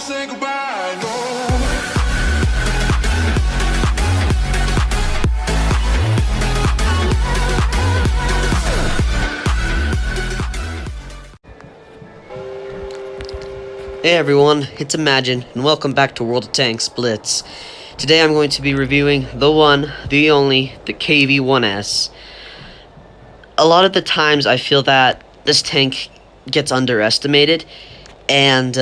say goodbye, no. Hey everyone, it's Imagine, and welcome back to World of Tanks Blitz. Today I'm going to be reviewing the one, the only, the KV-1S. A lot of the times I feel that this tank gets underestimated, and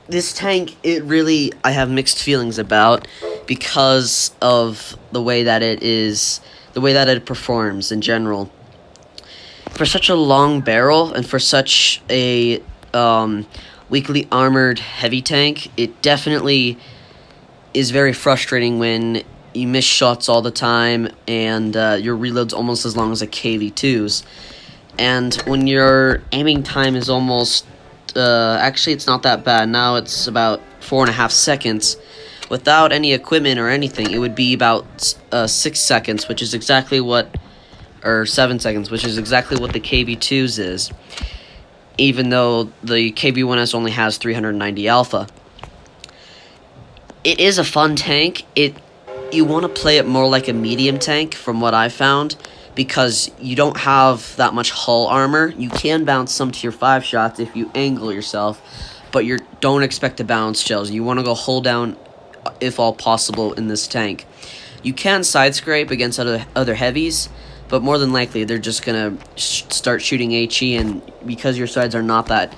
this tank, I have mixed feelings about because of the way that it performs in general. For such a long barrel and for such a weakly armored heavy tank, it definitely is very frustrating when you miss shots all the time and your reload's almost as long as a KV-2's. And when your aiming time is almost, actually it's not that bad, now it's about 4.5 seconds. Without any equipment or anything, it would be about 6 seconds, which is exactly what, or 7 seconds, which is exactly what the KV-2's is, even though the KV-1S only has 390 alpha. It is a fun tank. You want to play it more like a medium tank, from what I found, because you don't have that much hull armor. You can bounce some tier 5 shots if you angle yourself, but you don't expect to bounce shells. You want to go hull down if all possible in this tank. You can side scrape against other heavies, but more than likely they're just gonna start shooting HE, and because your sides are not that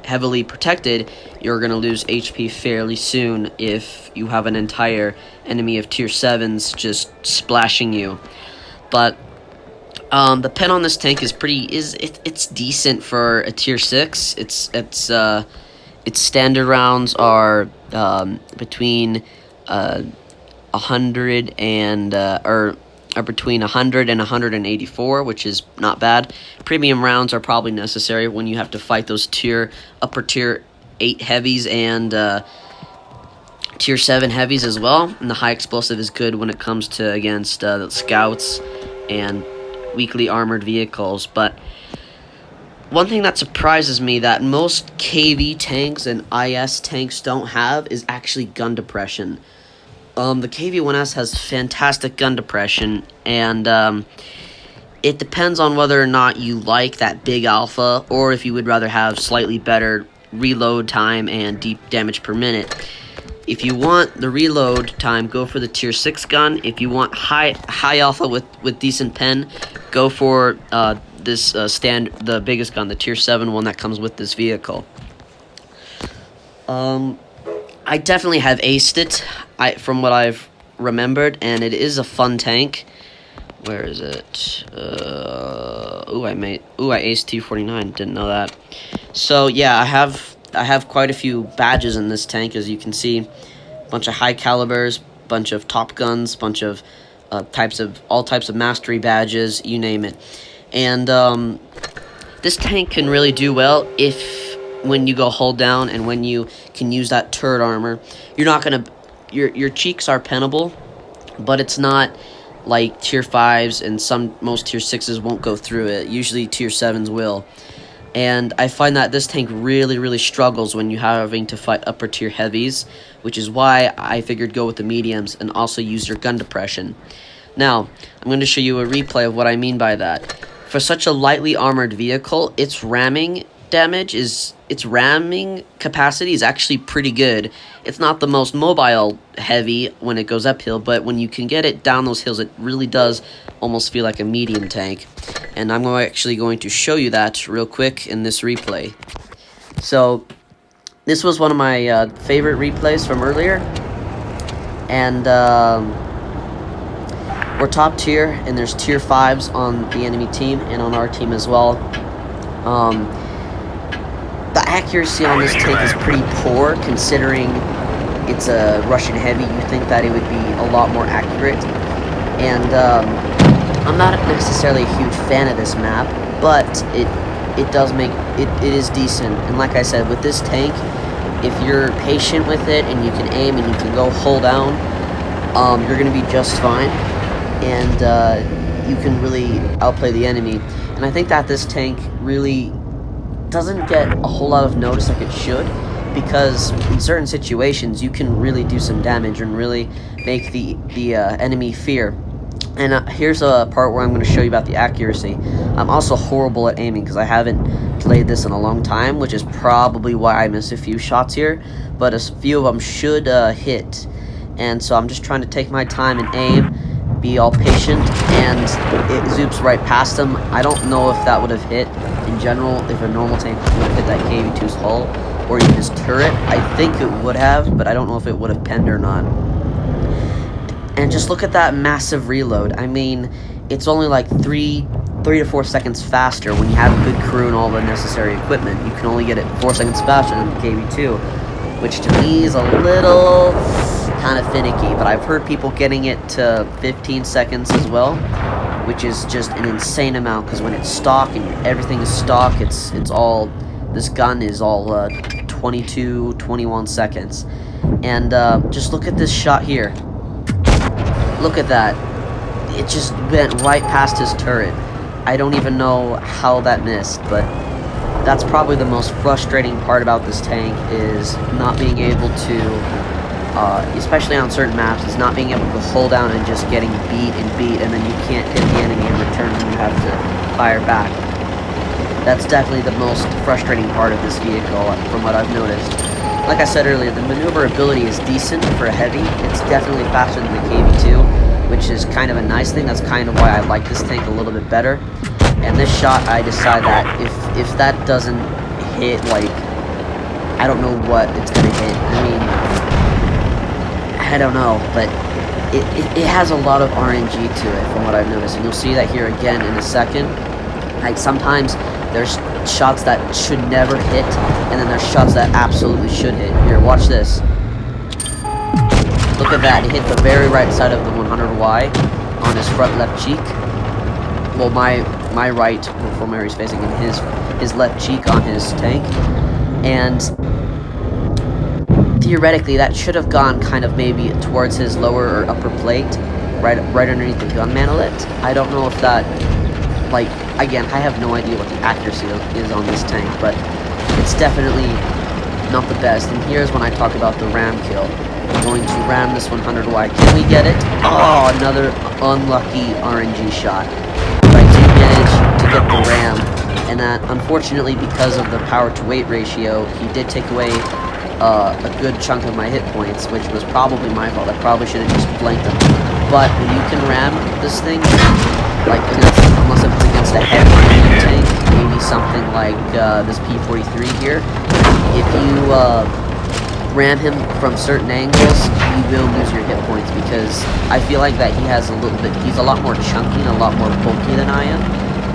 heavily protected, you're gonna lose HP fairly soon if you have an entire enemy of tier 7s just splashing you. But the pen on this tank is it's decent for a tier 6. Its standard rounds are between 100 and are between 100 and 184, which is not bad. Premium rounds are probably necessary when you have to fight those upper tier 8 heavies and tier 7 heavies as well. And the high explosive is good when it comes to against the scouts and weakly armored vehicles. But one thing that surprises me that most KV tanks and IS tanks don't have is actually gun depression. The KV-1S has fantastic gun depression, and it depends on whether or not you like that big alpha, or if you would rather have slightly better reload time and deep damage per minute. If you want the reload time, go for the tier 6 gun. If you want high alpha with decent pen, go for the biggest gun, the tier 7 one that comes with this vehicle. I definitely have aced it, from what I've remembered, and it is a fun tank. Where is it? I aced T49. Didn't know that. So yeah, I have quite a few badges in this tank, as you can see. A bunch of high calibers, bunch of top guns, bunch of all types of mastery badges, you name it. And this tank can really do well when you go hold down and when you can use that turret armor. You're not gonna, your cheeks are penable, but it's not like tier 5s and most tier 6s won't go through it. Usually tier 7s will. And I find that this tank really struggles when you're having to fight upper tier heavies, which is why I figured go with the mediums and also use your gun depression. Now, I'm going to show you a replay of what I mean by that. For such a lightly armored vehicle, its ramming capacity is actually pretty good. It's not the most mobile heavy when it goes uphill, but when you can get it down those hills, it really does almost feel like a medium tank. And I'm actually going to show you that real quick in this replay. So this was one of my favorite replays from earlier, and we're top tier, and there's tier 5s on the enemy team and on our team as well. The accuracy on this tank is pretty poor, considering it's a Russian heavy. You think that it would be a lot more accurate, and I'm not necessarily a huge fan of this map, but it does make it is decent. And like I said, with this tank, if you're patient with it and you can aim and you can go hold down, you're gonna be just fine, and you can really outplay the enemy. And I think that this tank really doesn't get a whole lot of notice like it should, because in certain situations you can really do some damage and really make the enemy fear. And here's a part where I'm going to show you about the accuracy. I'm also horrible at aiming because I haven't played this in a long time, which is probably why I miss a few shots here, but a few of them should hit. And so I'm just trying to take my time and aim, be all patient, and it zoops right past him. I don't know if that would have hit in general, if a normal tank would have hit that KV-2's hull or even his turret. I think it would have, but I don't know if it would have penned or not. And just look at that massive reload. I mean, it's only like 3 to 4 seconds faster when you have a good crew and all the necessary equipment. You can only get it 4 seconds faster than the KV-2, which to me is a little kind of finicky, but I've heard people getting it to 15 seconds as well, which is just an insane amount, because when it's stock and everything is stock, it's all, this gun is all 22, 21 seconds. And just look at this shot here. Look at that. It just went right past his turret. I don't even know how that missed, but that's probably the most frustrating part about this tank, is not being able to, especially on certain maps, is not being able to hold down and just getting beat, and then you can't hit the enemy in return and you have to fire back. That's definitely the most frustrating part of this vehicle, from what I've noticed. Like I said earlier, the maneuverability is decent for a heavy. It's definitely faster than the KV-2, which is kind of a nice thing. That's kind of why I like this tank a little bit better. And this shot, I decide that if that doesn't hit, like, I don't know what it's going to hit. I mean, I don't know, but it has a lot of RNG to it from what I've noticed. And you'll see that here again in a second. Like, sometimes there's shots that should never hit, and then there's shots that absolutely should hit. Here, watch this. Look at that. It hit the very right side of the 100Y on his front left cheek. Well, my right, from where he's facing, and his left cheek on his tank. And theoretically, that should have gone kind of maybe towards his lower or upper plate, right underneath the gun mantlet. I don't know if that, like, again, I have no idea what the accuracy is on this tank, but it's definitely not the best. And here's when I talk about the ram kill. I'm going to ram this 100Y. Can we get it? Oh, another unlucky RNG shot. But I do manage to get the ram, and that, unfortunately, because of the power-to-weight ratio, he did take away a good chunk of my hit points, which was probably my fault. I probably should have just flanked him. But when you can ram this thing, like, unless if it's against a heavy tank, maybe something like this P-43 here, if you ram him from certain angles, you will lose your hit points, because I feel like that he's a lot more chunky and a lot more bulky than I am,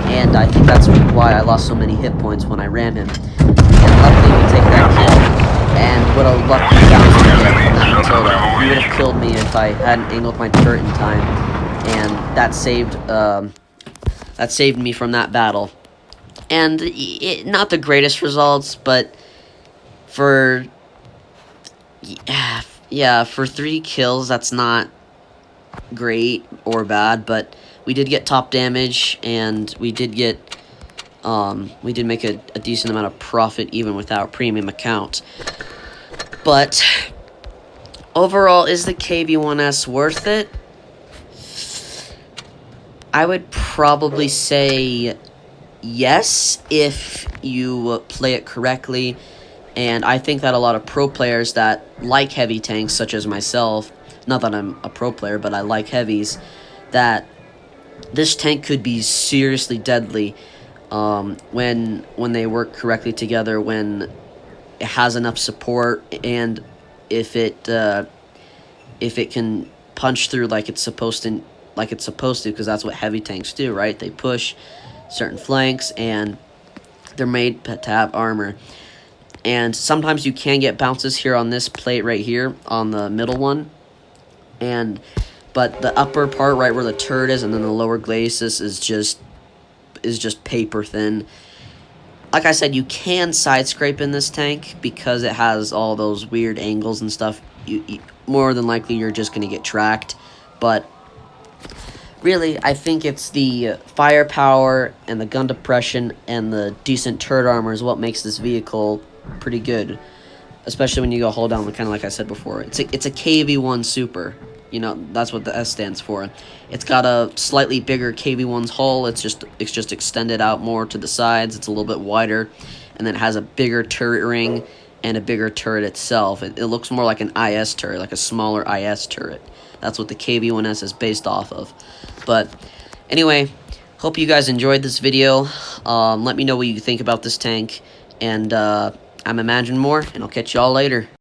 and I think that's why I lost so many hit points when I ran him. And luckily we take that kill, and what a lucky bounce to get from that Matilda. He would have killed me if I hadn't angled my turret in time, and that saved me from that battle. And not the greatest results, but for 3 kills, that's not great or bad, but we did get top damage, and we did make a decent amount of profit even without premium account. But overall, is the KV-1S worth it? I would probably say yes, if you play it correctly. And I think that a lot of pro players that like heavy tanks, such as myself, not that I'm a pro player, but I like heavies, that this tank could be seriously deadly when they work correctly together, when it has enough support, and if it can punch through like it's supposed to, because that's what heavy tanks do, right? They push certain flanks, and they're made to have armor. And sometimes you can get bounces here on this plate right here, on the middle one. But the upper part, right where the turret is, and then the lower glacis is just paper thin. Like I said, you can side scrape in this tank because it has all those weird angles and stuff. You more than likely you're just going to get tracked. But really, I think it's the firepower and the gun depression and the decent turret armor is what makes this vehicle pretty good. Especially when you go hold down, kind of like I said before. It's a KV-1 Super. You know, that's what the S stands for. It's got a slightly bigger KV-1's hull. It's just extended out more to the sides. It's a little bit wider. And then it has a bigger turret ring and a bigger turret itself. It looks more like an IS turret, like a smaller IS turret. That's what the KV-1S is based off of. But anyway, hope you guys enjoyed this video. Let me know what you think about this tank. And I'm Imagine More, and I'll catch y'all later.